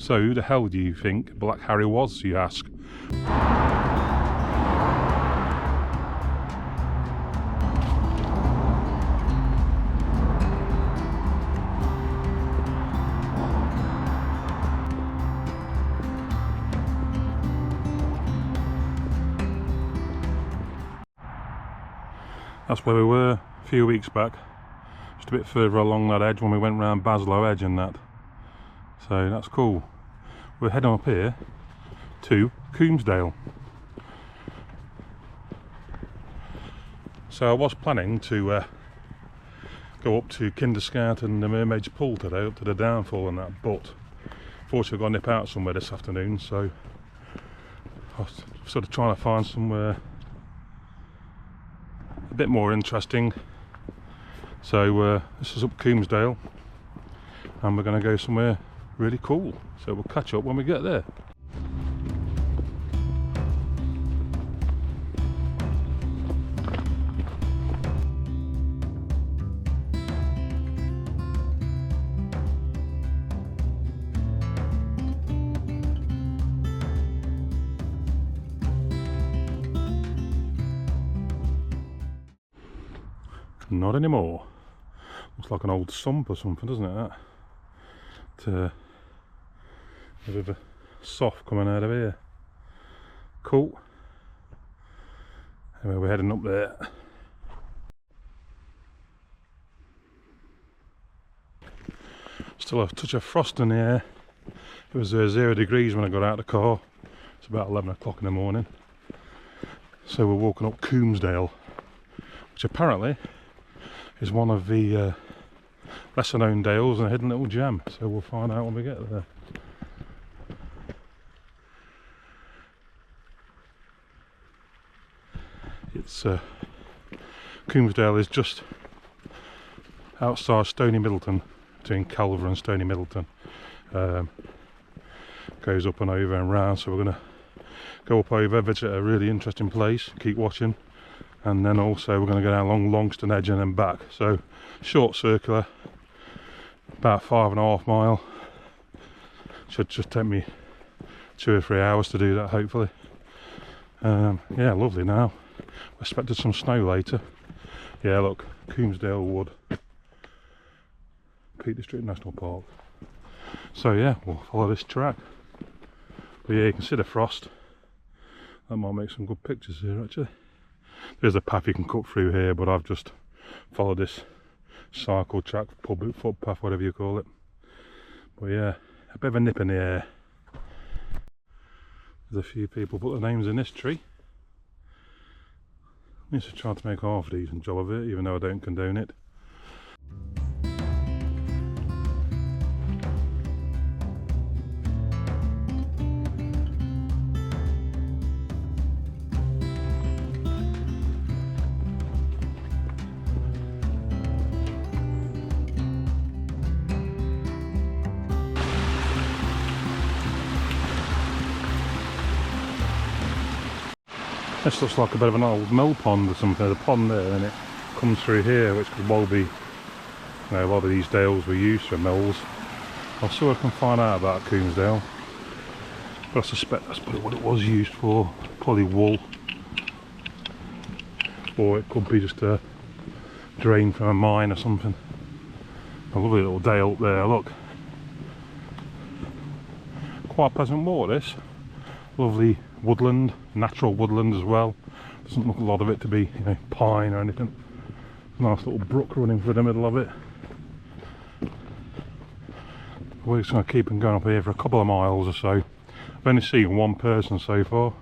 So who the hell do you think Black Harry was, you ask? That's where we were a few weeks back, just a bit further along that edge when we went round Baslow Edge and that. So that's cool. We're heading up here to Coombsdale. So I was planning to go up to Kinderscout and the Mermaid's Pool today, up to the downfall and that, but fortunately I've got to nip out somewhere this afternoon, so I was sort of trying to find somewhere a bit more interesting. So this is up Coombsdale and we're going to go somewhere really cool, so we'll catch up when we get there. Not anymore. Looks like an old sump or something, doesn't it, that? A bit of a soft coming out of here. Cool. Anyway, we're heading up there. Still a touch of frost in the air. It was 0 degrees when I got out of the car. It's about 11 o'clock in the morning. So we're walking up Coombsdale, which apparently is one of the lesser known dales and a hidden little gem. So we'll find out when we get there. It's Coombsdale is just outside Stony Middleton, between Calver and Stony Middleton. Goes up and over and round, so we're going to go up over, visit a really interesting place, keep watching, and then also we're going to go down along Longstone Edge and then back. So short circular, about 5.5 miles. Should just take me 2 or 3 hours to do that, hopefully. Yeah, lovely now. I expected some snow later. Yeah, look, Coombsdale Wood, Peak District National Park. So yeah, we'll follow this track. But yeah, you can see the frost. That might make some good pictures here actually. There's a path you can cut through here, but I've just followed this cycle track, public footpath, whatever you call it. But yeah, a bit of a nip in the air. There's a few people put their names in this tree. I'm just trying to make a half decent job of it, even though I don't condone it. This looks like a bit of an old mill pond or something. There's a pond there and it comes through here, which could well be, you know, a lot of these dales were used for mills. I'll see what I can find out about Coombsdale, but I suspect that's probably what it was used for, probably wool, or it could be just a drain from a mine or something. A lovely little dale up there, look. Quite pleasant water this. Lovely woodland, natural woodland as well. Doesn't look a lot of it to be, you know, pine or anything. Nice little brook running through the middle of it. We're just going to keep on going up here for a couple of miles or so. I've only seen one person so far,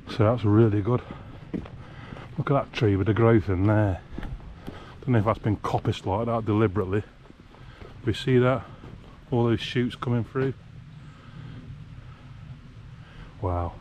so that's really good. Look at that tree with the growth in there. Don't know if that's been coppiced like that deliberately. We see that? All those shoots coming through. Wow.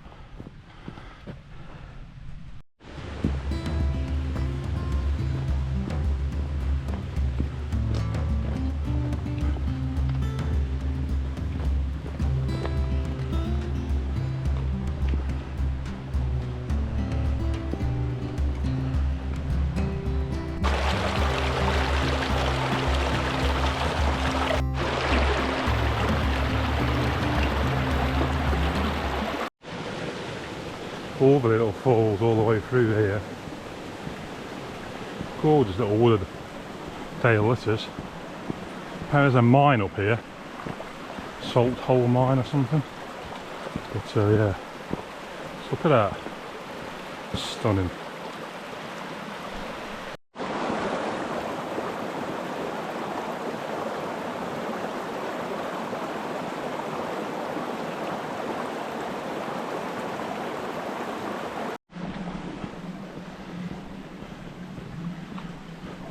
all the little falls all the way through here. Gorgeous little wooded dale this is. There's a mine up here, Sallet Hole Mine or something. But yeah, look at that, stunning.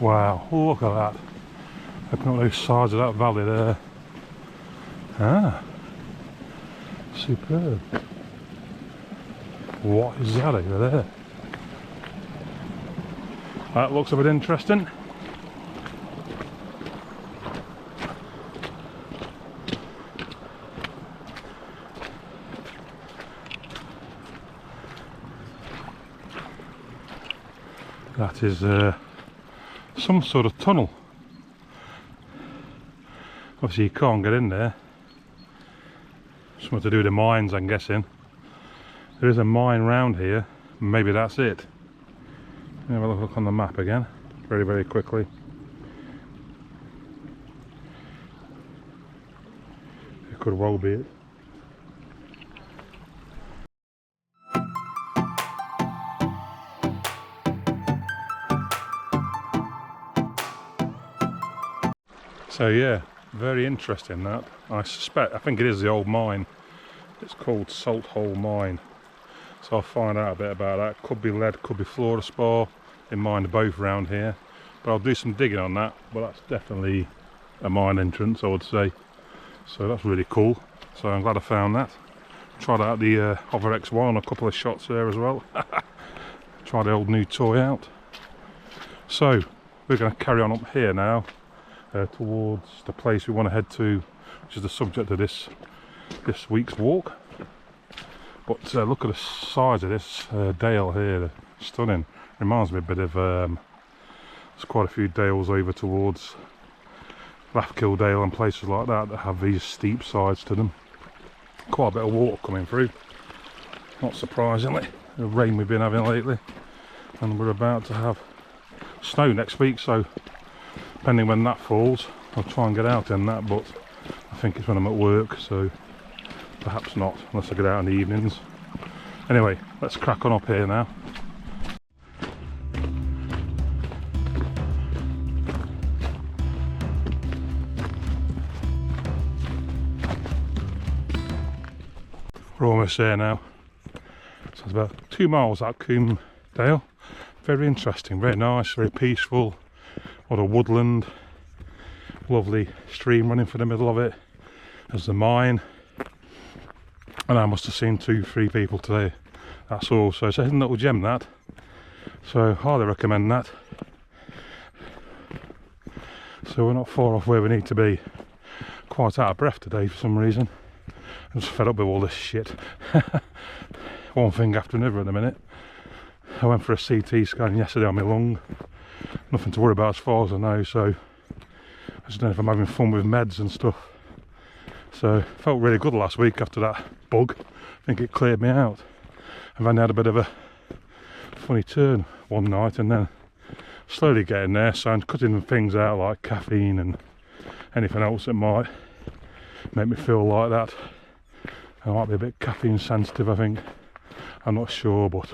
Wow, look at that. Looking at those sides of that valley there. Ah, superb. What is that over there? That looks a bit interesting. That is some sort of tunnel. Obviously you can't get in there. Something to do with the mines, I'm guessing. There is a mine round here. Maybe that's it. Have a look on the map again, very, very quickly. It could well be it. So yeah, very interesting that. I think it is the old mine. It's called Sallet Hole Mine. So I'll find out a bit about that. Could be lead, could be Flurospar. In mind both around here. But I'll do some digging on that. But that's definitely a mine entrance, I would say. So that's really cool. So I'm glad I found that. Tried out the Hover X1, a couple of shots there as well. Try the old new toy out. So we're going to carry on up here now. Towards the place we want to head to, which is the subject of this week's walk. But look at the size of this dale here, stunning. Reminds me a bit of there's quite a few dales over towards Laughkill Dale and places like that have these steep sides to them. Quite a bit of water coming through, not surprisingly. The rain we've been having lately, and we're about to have snow next week, so depending when that falls, I'll try and get out in that, but I think it's when I'm at work, so perhaps not, unless I get out in the evenings. Anyway, let's crack on up here now. We're almost there now. So it's about 2 miles out Coombsdale. Very interesting, very nice, very peaceful. What a woodland, lovely stream running through the middle of it. There's the mine, and I must have seen 2-3 people today. That's all. So it's a hidden little gem, that. So highly recommend that. So we're not far off where we need to be. Quite out of breath today for some reason. I'm just fed up with all this shit. One thing after another at the minute. I went for a CT scan yesterday on my lung. Nothing to worry about as far as I know, so I just don't know if I'm having fun with meds and stuff. So felt really good last week after that bug. I think it cleared me out. I've only had a bit of a funny turn one night, and then slowly getting there, so I'm cutting things out like caffeine and anything else that might make me feel like that. I might be a bit caffeine sensitive, I think. I'm not sure, but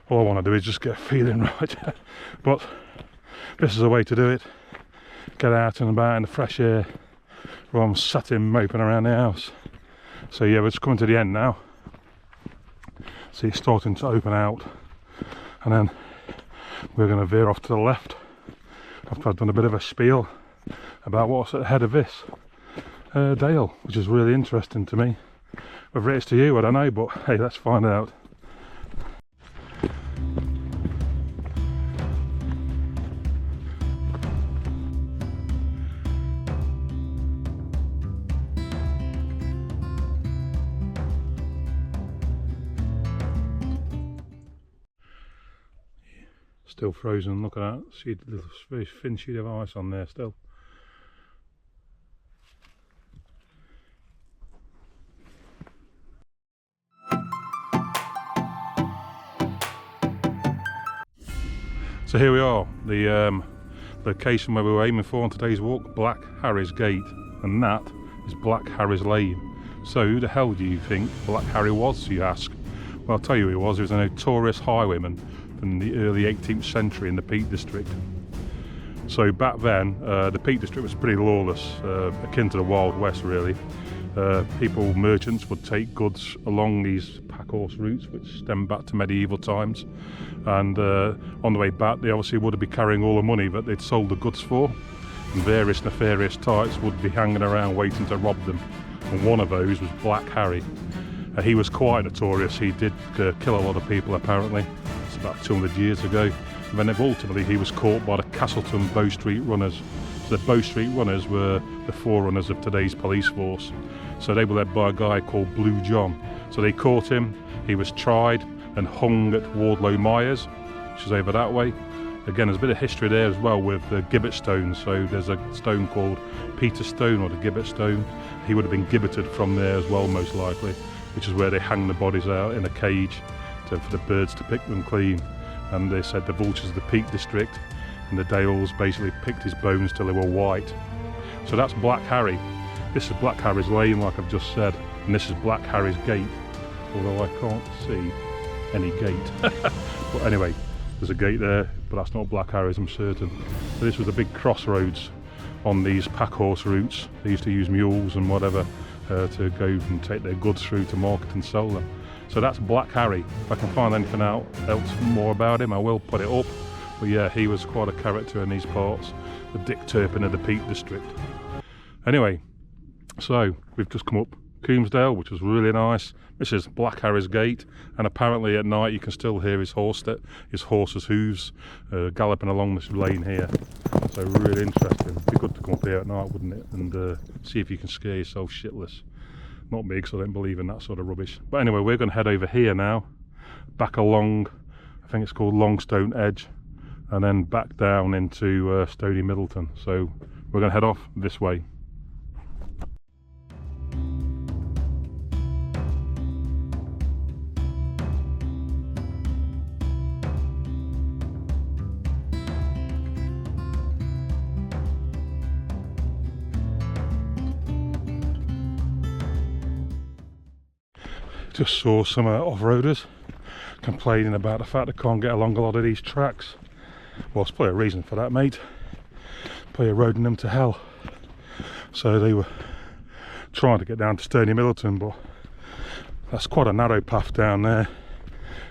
all I want to do is just get feeling right. But this is a way to do it. Get out and about in the fresh air, rather than sat in moping around the house. So yeah, we're just coming to the end now. See, it's starting to open out, and then we're going to veer off to the left after I've done a bit of a spiel about what's ahead of this dale, which is really interesting to me. Whether it's to you, I don't know, but hey, let's find out. Still frozen, look at that. See the little very thin sheet of ice on there still. So here we are, the location where we were aiming for on today's walk, Black Harry's Gate, and that is Black Harry's Lane. So who the hell do you think Black Harry was, you ask? Well, I'll tell you who he was. He was a notorious highwayman from the early 18th century in the Peak District. So back then, the Peak District was pretty lawless, akin to the Wild West really. Merchants would take goods along these pack horse routes which stem back to medieval times, and on the way back they obviously would be carrying all the money that they'd sold the goods for, and various nefarious types would be hanging around waiting to rob them, and one of those was Black Harry. He was quite notorious. He did kill a lot of people apparently. It's about 200 years ago, and then ultimately he was caught by the Castleton Bow Street Runners. So the Bow Street Runners were the forerunners of today's police force. So they were led by a guy called Blue John. So they caught him, he was tried and hung at Wardlow Myers, which is over that way. Again, there's a bit of history there as well with the gibbet stones. So there's a stone called Peter Stone, or the gibbet stone. He would have been gibbeted from there as well, most likely, which is where they hang the bodies out in a cage for the birds to pick them clean. And they said the vultures of the Peak District and the Dales basically picked his bones till they were white. So that's Black Harry. This is Black Harry's Lane, like I've just said, and this is Black Harry's Gate, although I can't see any gate. But anyway, there's a gate there, but that's not Black Harry's, I'm certain. So this was a big crossroads on these pack horse routes. They used to use mules and whatever to go and take their goods through to market and sell them. So that's Black Harry. If I can find anything else more about him, I will put it up. But yeah, he was quite a character in these parts, the Dick Turpin of the Peak District. Anyway, so we've just come up Coombsdale, which was really nice. This is Black Harry's Gate, and apparently at night you can still hear his horse's hooves galloping along this lane here. So really interesting. It'd be good to come up here at night, wouldn't it, and see if you can scare yourself shitless. Not me, because I don't believe in that sort of rubbish. But anyway, we're going to head over here now, back along, I think it's called Longstone Edge, and then back down into Stony Middleton. So we're going to head off this way. Just saw some off-roaders complaining about the fact they can't get along a lot of these tracks. Well, there's probably a reason for that, mate. Probably eroding them to hell. So they were trying to get down to Stony Middleton, but that's quite a narrow path down there.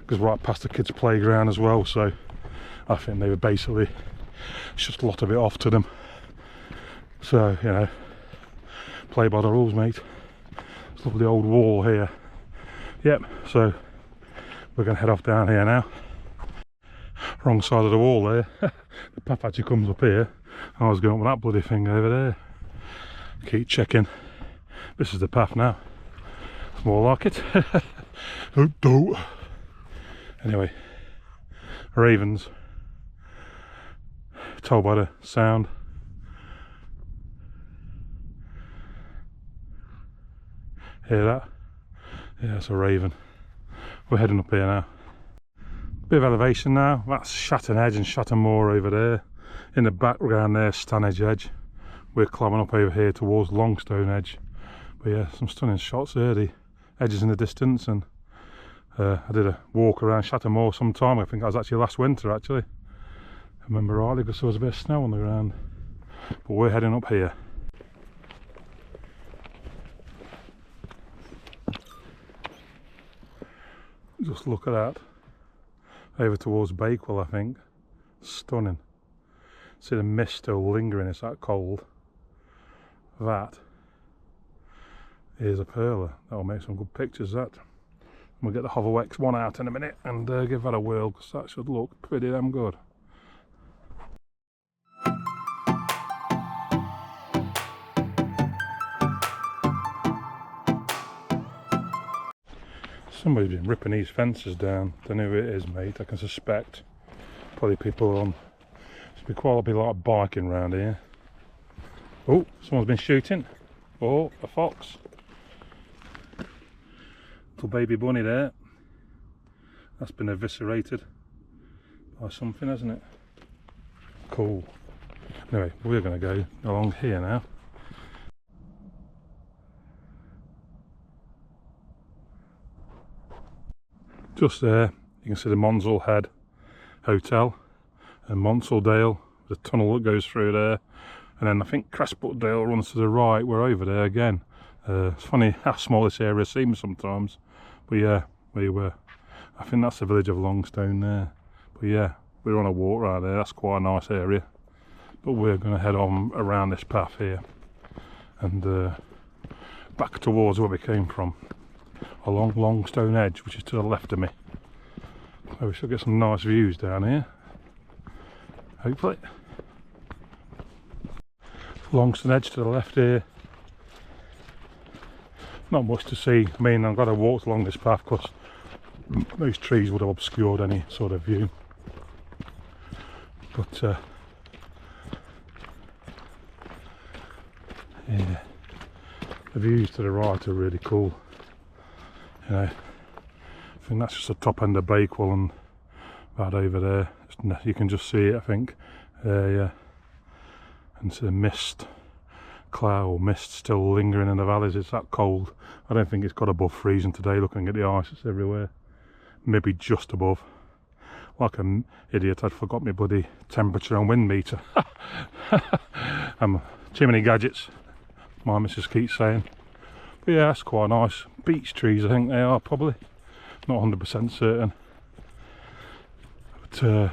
Goes right past the kids' playground as well, so I think they were basically just a lot of it off to them. So, you know, play by the rules, mate. It's a lovely old wall here. Yep, so we're going to head off down here now. Wrong side of the wall there. The path actually comes up here. I was going up with that bloody thing over there. Keep checking. This is the path now. It's more like it. Don't. Anyway, ravens. Told by the sound. Hear that? Yeah, it's a raven. We're heading up here now. Bit of elevation now. That's Shatton Edge and Shatton Moor over there. In the background there, Stanage Edge. We're climbing up over here towards Longstone Edge. But yeah, some stunning shots there. The edges in the distance, and I did a walk around Shatton Moor sometime. I think that was actually last winter actually. I remember rightly, because there was a bit of snow on the ground. But we're heading up here. Just look at that. Over towards Bakewell, I think. Stunning. See the mist still lingering, it's that cold. That is a perler. That'll make some good pictures, that. We'll get the Hoverwex one out in a minute and give that a whirl, because that should look pretty damn good. Somebody's been ripping these fences down. Don't know who it is, mate. I can suspect. Probably people on. There's been quite a bit like biking around here. Oh, someone's been shooting. Oh, a fox. Little baby bunny there. That's been eviscerated by something, hasn't it? Cool. Anyway, we're going to go along here now. Just there, you can see the Monsell Head Hotel and Coombs Dale, the tunnel that goes through there, and then I think Dale runs to the right. We're over there again. It's funny how small this area seems sometimes, but yeah, I think that's the village of Longstone there. But yeah, we're on a walk right there. That's quite a nice area, but we're going to head on around this path here and back towards where we came from, along Longstone Edge, which is to the left of me. So we should get some nice views down here, hopefully. Longstone Edge to the left here. Not much to see. I mean, I've got to walk along this path because those trees would have obscured any sort of view. But yeah, the views to the right are really cool. You know, I think that's just the top end of Bakewell and that over there. You can just see it, I think. Yeah, and the mist, cloud or mist still lingering in the valleys. It's that cold. I don't think it's got above freezing today. Looking at the ice, it's everywhere. Maybe just above. Like an idiot, I'd forgot my bloody temperature and wind meter. Too many gadgets, my missus keeps saying. But yeah, that's quite nice. Beech trees, I think they are, probably. Not 100% certain. But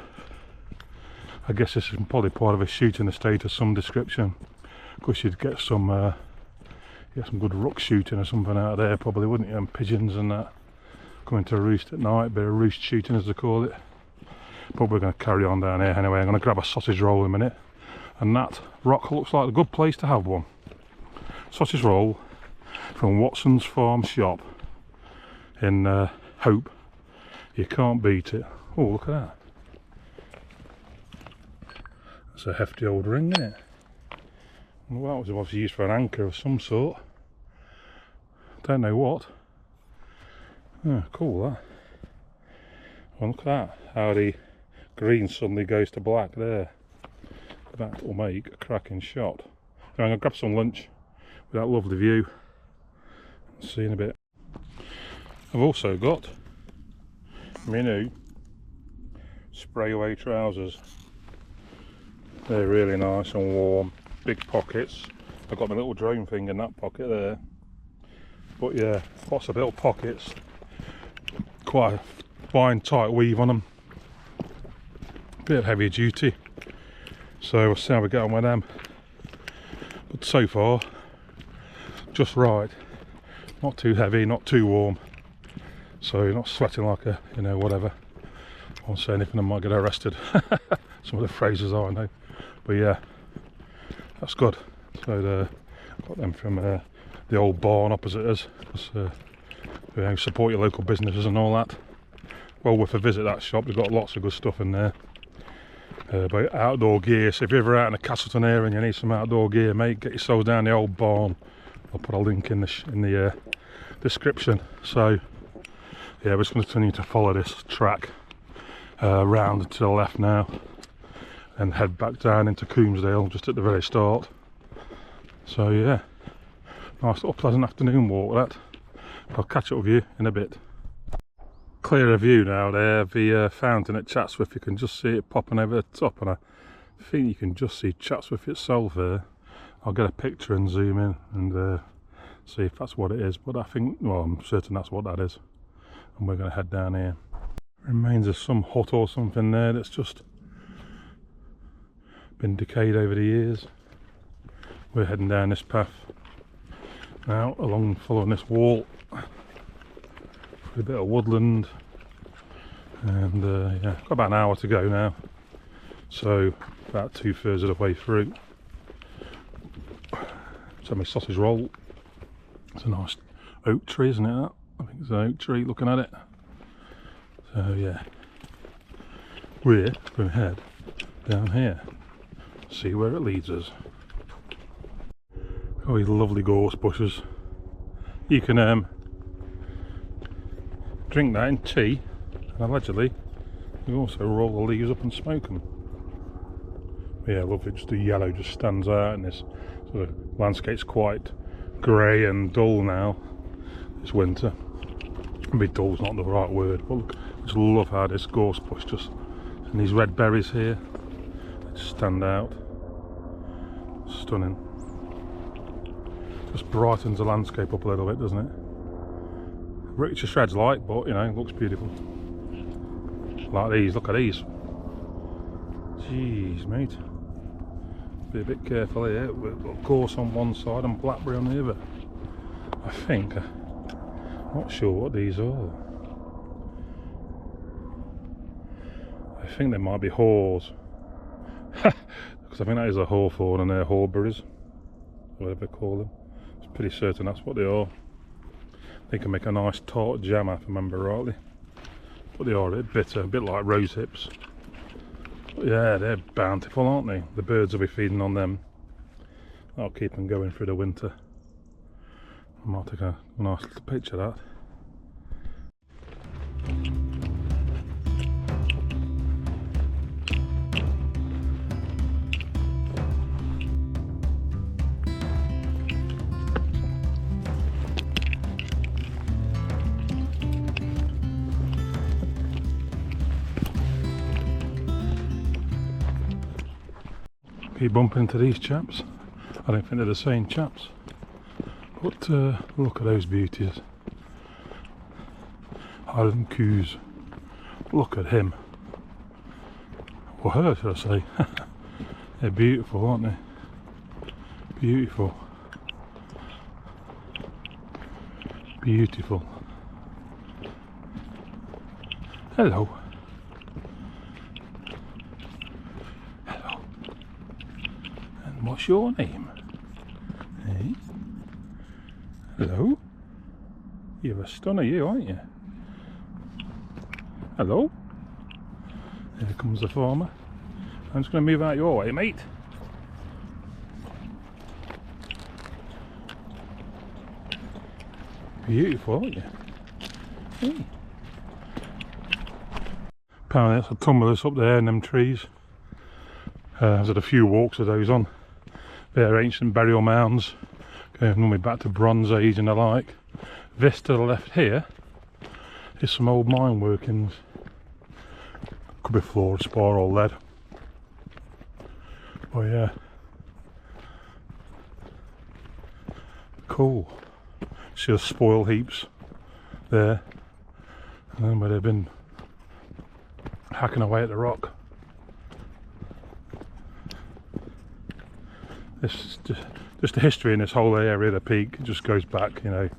I guess this is probably part of a shooting estate of some description. Of course, you'd get some good rook shooting or something out of there, probably, wouldn't you? And pigeons and that coming to roost at night. Bit of roost shooting, as they call it. But we're going to carry on down here anyway. I'm going to grab a sausage roll in a minute, and that rock looks like a good place to have one. Sausage roll from Watson's Farm Shop in Hope. You can't beat it. Oh, look at that. That's a hefty old ring, isn't it? Well, that was obviously used for an anchor of some sort. Don't know what. Oh, cool, that. Well, look at that. How the green suddenly goes to black there. That will make a cracking shot. Now I'm going to grab some lunch with that lovely view. See you in a bit. I've also got my new spray away trousers. They're really nice and warm. Big pockets. I've got my little drone thing in that pocket there. But yeah, lots of little pockets. Quite a fine tight weave on them. Bit of heavy duty. So we'll see how we get on with them. But so far, just right. Not too heavy, not too warm. So you're not sweating like a, you know, whatever. I won't say anything, I might get arrested. Some of the phrases I know. But yeah, that's good. So got them from the old barn opposite us. You know, support your local businesses and all that. Well worth a visit, that shop. They've got lots of good stuff in there. But outdoor gear, so if you're ever out in the Castleton area and you need some outdoor gear, mate, get yourselves down the old barn. I'll put a link in the description. So yeah, we're just going to continue to follow this track round to the left now and head back down into Coombsdale just at the very start. So yeah, nice little pleasant afternoon walk that. I'll catch up with you in a bit. Clearer view now there, the fountain at Chatsworth. You can just see it popping over the top, and I think you can just see Chatsworth itself there. I'll get a picture and zoom in and see if that's what it is, but I think, well, I'm certain that's what that is. And we're going to head down here. Remains of some hut or something there that's just been decayed over the years. We're heading down this path now, along following this wall. A bit of woodland, and yeah, got about an hour to go now, so about 2/3 of the way through. So my sausage roll. It's a nice oak tree, isn't it? That? I think it's an oak tree. Looking at it. So yeah, we're going to head down here, see where it leads us. Oh, these lovely gorse bushes. You can drink that in tea, and allegedly you also roll the leaves up and smoke them. Yeah, I love it. Just the yellow just stands out, and this sort of landscape's quite grey and dull now. It's winter. Maybe dull's not the right word, but look, I just love how this gorse bush just, and these red berries here, they just stand out. Stunning. Just brightens the landscape up a little bit, doesn't it? It's a shred's light, but you know, it looks beautiful. Like these, look at these. Jeez, mate. Be a bit careful here. We've got gorse on one side and blackberry on the other. I think, not sure what these are. I think they might be haws. Because I think that is a hawthorn and they're hawberries, whatever they call them. It's pretty certain that's what they are. They can make a nice tart jam, if I remember rightly. But they are a bit bitter, a bit like rose hips. But yeah, they're bountiful, aren't they? The birds will be feeding on them. That'll keep them going through the winter. I might take a nice little picture of that. Keep bumping into these chaps. I don't think they're the same chaps. But look at those beauties. Highland Cows. Look at him. Or her, should I say. They're beautiful, aren't they? Beautiful. Beautiful. Hello. Hello. And what's your name? Hey? Hello? You're a stunner, you, aren't you? Hello? There comes the farmer. I'm just going to move out your way, mate. Beautiful, aren't you? Hey. Apparently that's a tumulus up there in them trees. I've had a few walks of those on. They're ancient burial mounds, going normally back to Bronze Age and the like. This to the left here is some old mine workings. Could be Flurospar or lead. Oh yeah. Cool. See the spoil heaps there. And then where they've been hacking away at the rock. This just the history in this whole area of the peak. It just goes back, you know,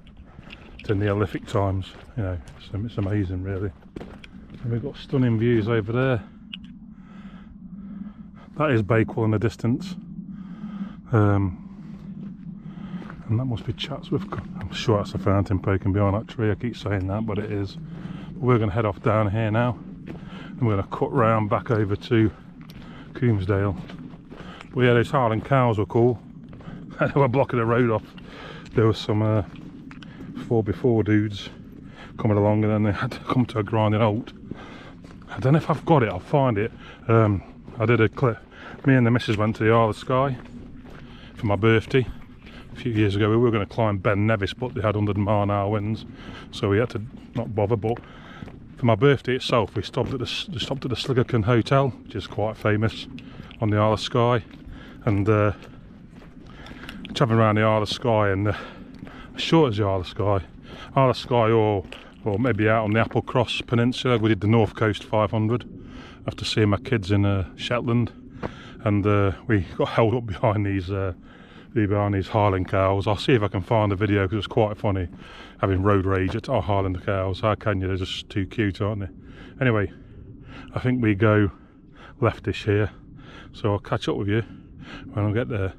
to Neolithic times. You know, it's amazing, really. And we've got stunning views over there. That is Bakewell in the distance, and that must be Chatsworth. I'm sure that's a fountain poking behind that tree. I keep saying that, but it is. But we're going to head off down here now, and we're going to cut round back over to Coombsdale. But yeah, those Highland Cows were cool. They were blocking the road off. There was some 4x4 dudes coming along, and then they had to come to a grinding halt. I don't know if I've got it, I'll find it. I did a clip. Me and the missus went to the Isle of Skye for my birthday a few years ago. We were going to climb Ben Nevis, but they had 100-mile-an-hour winds, so we had to not bother. But for my birthday itself, we stopped at the Sliggerkin Hotel, which is quite famous on the Isle of Skye, and travelling around the Isle of Skye, and sure as the Isle of Skye, or maybe out on the Applecross Peninsula. We did the North Coast 500 after seeing my kids in Shetland, and we got held up behind these Highland Cows. I'll see if I can find the video, because it's quite funny having road rage at our Highland Cows. How can you? They're just too cute, aren't they? Anyway, I think we go leftish here, so I'll catch up with you when I get there.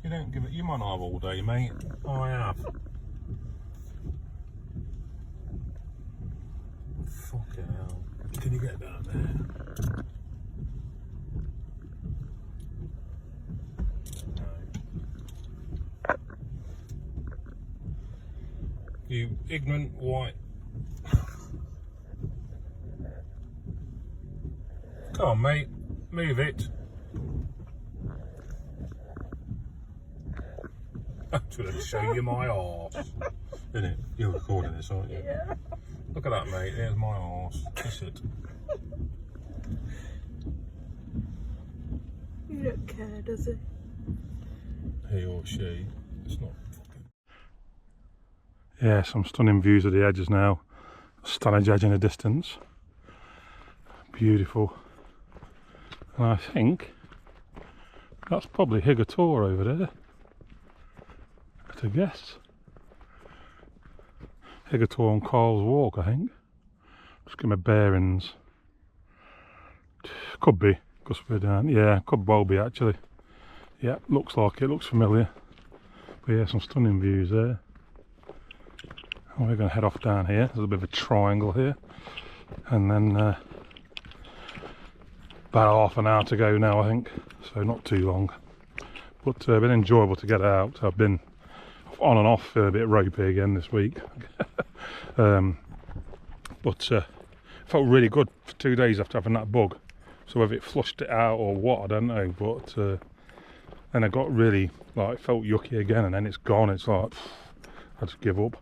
You don't give it. You might not have all day, mate. Oh, I have. Fucking hell. Can you get down there? No. You ignorant white Come on, mate, move it. I'm going to show you my arse. Isn't it? You're recording this, aren't you? Yeah. Look at that, mate. There's my arse. Kiss it. You don't care, does he? He or she. It's not fucking. Yeah, some stunning views of the edges now. Stunning edge in the distance. Beautiful. And I think that's probably Higator over there. To guess. Higator on Carl's Walk, I think. Just give me bearings. Could be, because we're down. Yeah, could well be actually. Yeah, looks like it, looks familiar. But yeah, some stunning views there. And we're going to head off down here. There's a bit of a triangle here. And then about half an hour to go now, I think. So not too long. But been enjoyable to get out. I've been on and off, a bit ropey again this week. But felt really good for 2 days after having that bug. So whether it flushed it out or what, I don't know. But then I got really, like, felt yucky again, and then it's gone. It's like, I just give up.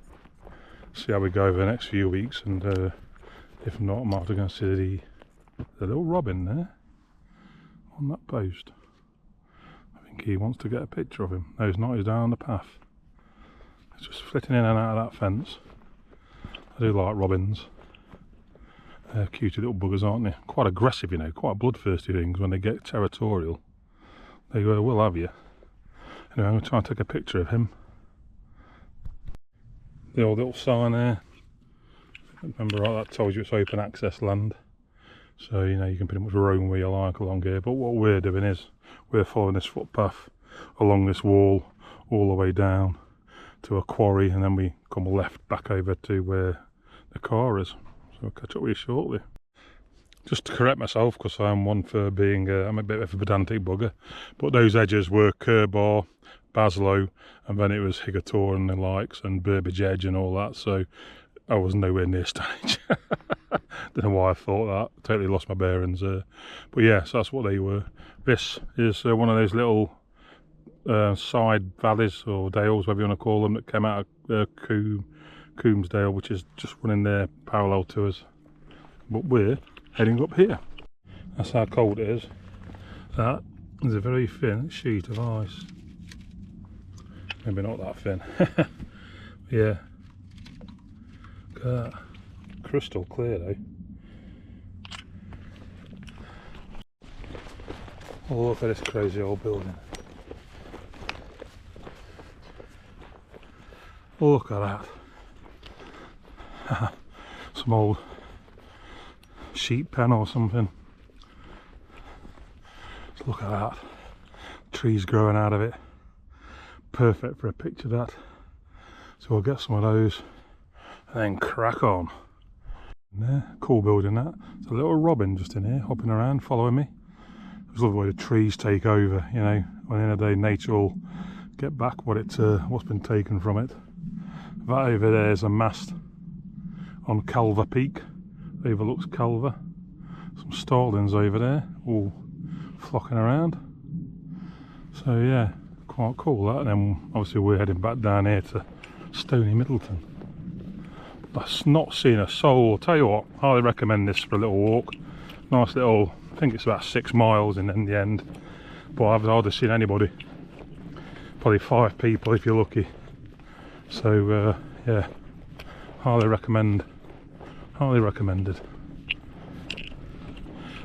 See how we go over the next few weeks, and if not, I'm after going to see the little robin there on that post. I think he wants to get a picture of him. No, he's not. He's down the path. He's just flitting in and out of that fence. I do like robins. They're cutie little buggers, aren't they? Quite aggressive, you know, quite bloodthirsty things. When they get territorial, they will have you. Anyway, I'm going to try and take a picture of him. The old little sign there. Remember, right, that tells you it's open access land. So, you know, you can pretty much roam where you like along here. But what we're doing is, we're following this footpath along this wall, all the way down to a quarry, and then we come left back over to where the car is. So I'll catch up with you shortly. Just to correct myself, because I'm one for being, I'm a bit of a pedantic bugger, but those edges were Kerbar, Baslow, and then it was Higator and the likes, and Burbage Edge and all that, so I was nowhere near Stonehenge. Don't know why I thought that, totally lost my bearings there. But yeah, so that's what they were. This is one of those little side valleys or dales, whatever you want to call them, that came out of Coombsdale, which is just running there parallel to us. But we're heading up here. That's how cold it is. That is a very thin sheet of ice. Maybe not that thin. Yeah. Look at that. Crystal clear though. Oh, look at this crazy old building. Look at that. Some old sheep pen or something. Just look at that. Trees growing out of it. Perfect for a picture, that. So we'll get some of those and then crack on. There, cool building that. There's a little robin just in here, hopping around, following me. There's love the way the trees take over, you know. When in the day nature will get back what's been taken from it. That over there is a mast on Calver Peak. Overlooks Calver. Some starlings over there, all flocking around. So yeah, quite cool that. And then obviously we're heading back down here to Stony Middleton. I've not seen a soul. I'll tell you what, highly recommend this for a little walk. Nice little, I think it's about 6 miles in the end. But I've hardly seen anybody. Probably 5 people if you're lucky. So yeah, highly recommend. Highly recommended.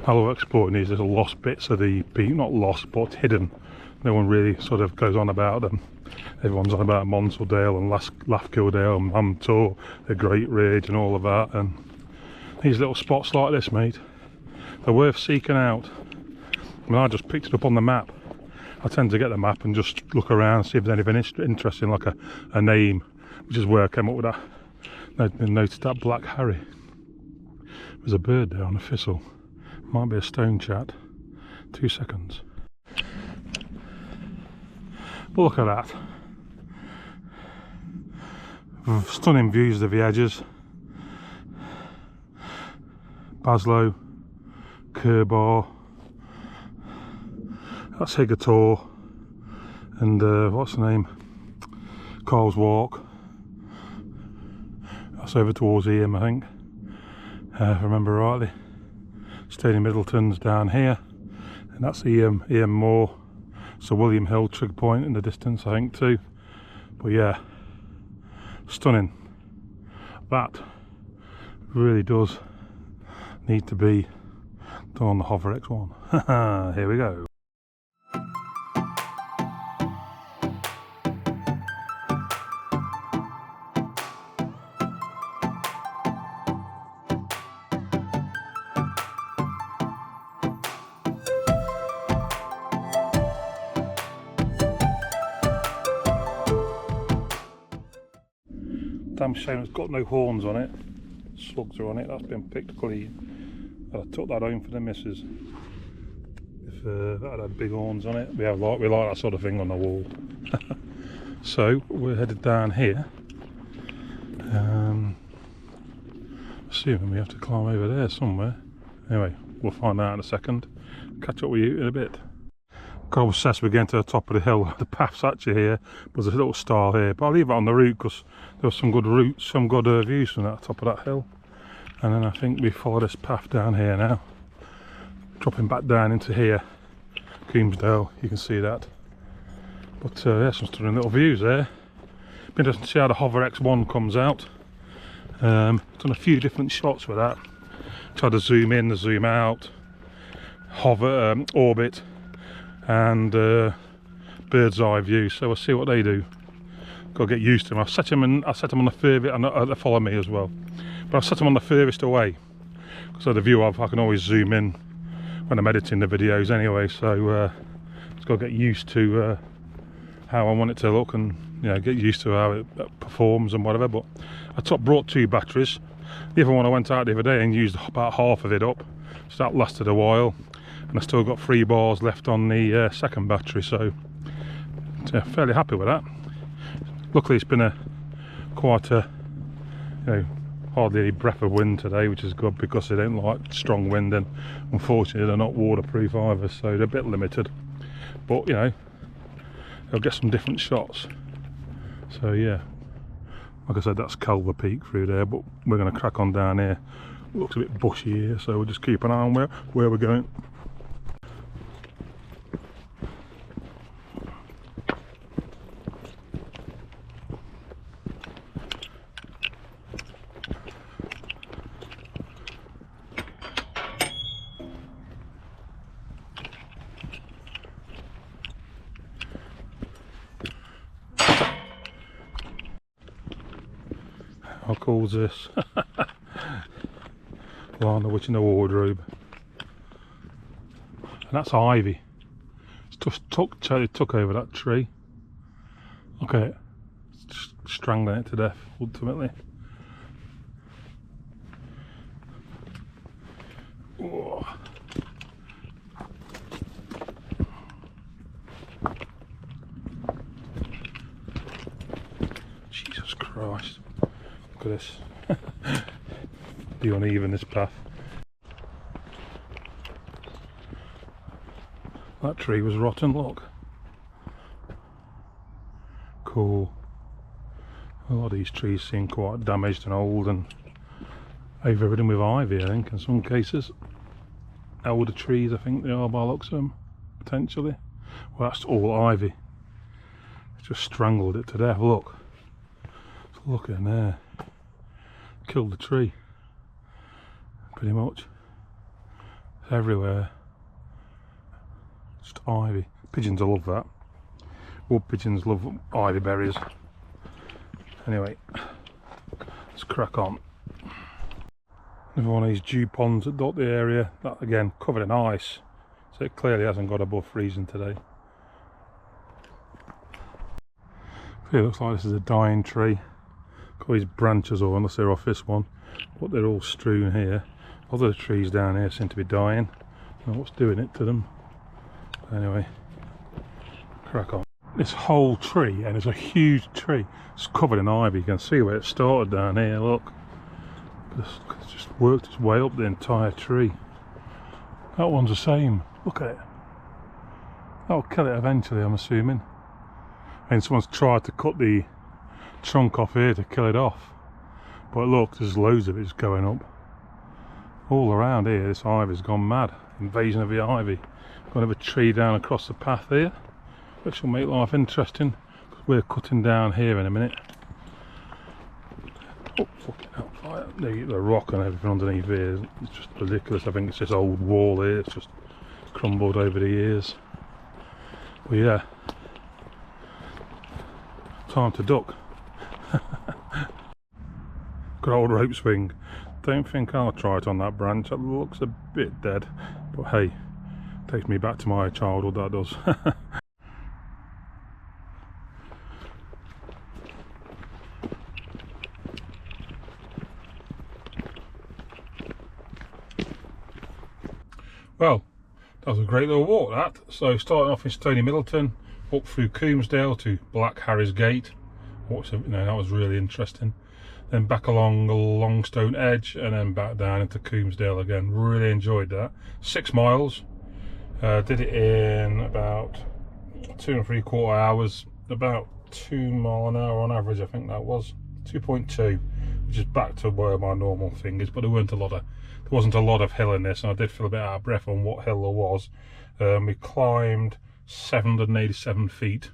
I love exploring these little lost bits of the peak. Not lost, but hidden. No one really sort of goes on about them. Everyone's on about Monsaldale and Laffkildale and Mamtor, the Great Ridge and all of that. And these little spots like this, mate, they're worth seeking out. I mean, I just picked it up on the map. I tend to get the map and just look around, see if there's anything interesting, like a name, which is where I came up with that. I noticed that Black Harry. There's a bird there on a thistle. Might be a stone chat. 2 seconds. But look at that. Stunning views of the edges. Baslow, Kerbar, that's Higator, and what's the name? Carl's Walk. That's over towards Eam, I think, if I remember rightly. Staying in Middleton's down here, and that's Eam Moor. So William Hill trig point in the distance, I think, too. But yeah, stunning. That really does need to be done on the Hover X1. Here we go. Damn shame it's got no horns on it. Slugs are on it. That's been picked clean. I took that home for the missus. If that had big horns on it, we like that sort of thing on the wall. So we're headed down here. Assuming we have to climb over there somewhere. Anyway, we'll find out in a second. Catch up with you in a bit. I was obsessed with getting to the top of the hill. The path's actually here, but there's a little stile here. But I'll leave it on the route because there was some good routes, some good views from that top of that hill. And then I think we follow this path down here now, dropping back down into here, Coombsdale. You can see that. But there's some stunning little views there. Be interesting to see how the Hover X1 comes out. Done a few different shots with that. Tried to zoom in, to zoom out, hover, orbit, and bird's eye view. So we'll see what they do. Got to get used to them. I set them on the furthest, and they follow me as well. But I've set them on the furthest away, so the view I can always zoom in when I'm editing the videos anyway. So just got to get used to how I want it to look, and get used to how it performs and whatever. But I brought 2 batteries. The other one I went out the other day and used about half of it up, so that lasted a while. And I still got 3 bars left on the second battery, so fairly happy with that. Luckily it's been quite a hardly any breath of wind today, which is good because they don't like strong wind, and unfortunately they're not waterproof either, so they're a bit limited. But they'll get some different shots. So yeah, like I said, that's Calver Peak through there, but we're going to crack on down here. Looks a bit bushy here, so we'll just keep an eye on where we're going. How cool is this? Lana Witch in the Wardrobe. And that's ivy. It's just took over that tree. Look at it. It's just strangling it to death ultimately. Whoa. Jesus Christ. Look at this. Be uneven, this path. That tree was rotten, look. Cool. A lot of these trees seem quite damaged and old and overridden with ivy, I think, in some cases. Elder trees, I think they are by the looks of them, potentially. Well, that's all ivy. It's just strangled it to death, look. Look in there. Killed the tree. Pretty much. It's everywhere. Just ivy. Pigeons will love that. Wood pigeons love ivy berries. Anyway, let's crack on. Another one of these dew ponds that dot the area. That again covered in ice, so it clearly hasn't got above freezing today. It looks like this is a dying tree. Got these branches, or unless they're off this one, but they're all strewn here. Other trees down here seem to be dying. I don't know what's doing it to them. Anyway, crack on. This whole tree, and it's a huge tree, it's covered in ivy. You can see where it started down here, look. It's just worked its way up the entire tree. That one's the same. Look at it. That'll kill it eventually, I'm assuming. And someone's tried to cut the trunk off here to kill it off. But look, there's loads of it just going up. All around here, this ivy's gone mad. Invasion of the ivy. Got another tree down across the path here, which will make life interesting, because we're cutting down here in a minute. Oh, fucking hell. The rock and everything underneath here, it's just ridiculous. I think it's this old wall here, it's just crumbled over the years. But yeah, time to duck. Good old rope swing. Don't think I'll try it on that branch. It looks a bit dead, but hey, takes me back to my childhood, that does. Well, that was a great little walk, that. So starting off in Stony Middleton, up through Coombsdale to Black Harry's Gate. That was really interesting. Then back along Longstone Edge, and then back down into Coombsdale again. Really enjoyed that. 6 miles. Did it in about 2 3/4 hours. About 2 miles an hour on average, I think that was. 2.2, which is back to where my normal thing is. But there wasn't a lot of hill in this, and I did feel a bit out of breath on what hill there was. We climbed 787 feet.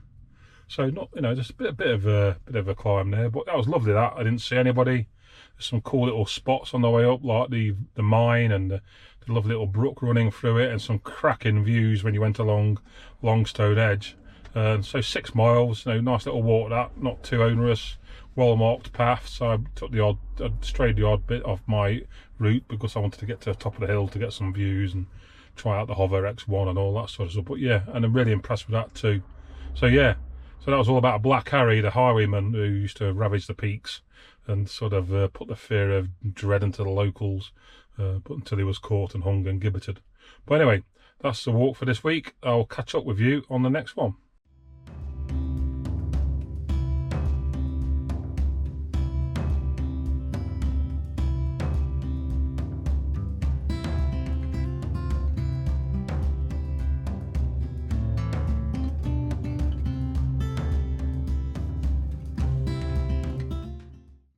So not, just a bit of a climb there, but that was lovely. That I didn't see anybody. There's some cool little spots on the way up, like the mine and the lovely little brook running through it, and some cracking views when you went along Longstone Edge. So 6 miles, nice little walk. That not too onerous, well marked path. So I took I strayed the odd bit off my route because I wanted to get to the top of the hill to get some views and try out the Hover X1 and all that sort of stuff. But yeah, and I'm really impressed with that too. So yeah. So that was all about Black Harry, the highwayman who used to ravage the peaks and sort of put the fear of dread into the locals, but until he was caught and hung and gibbeted. But anyway, that's the walk for this week. I'll catch up with you on the next one.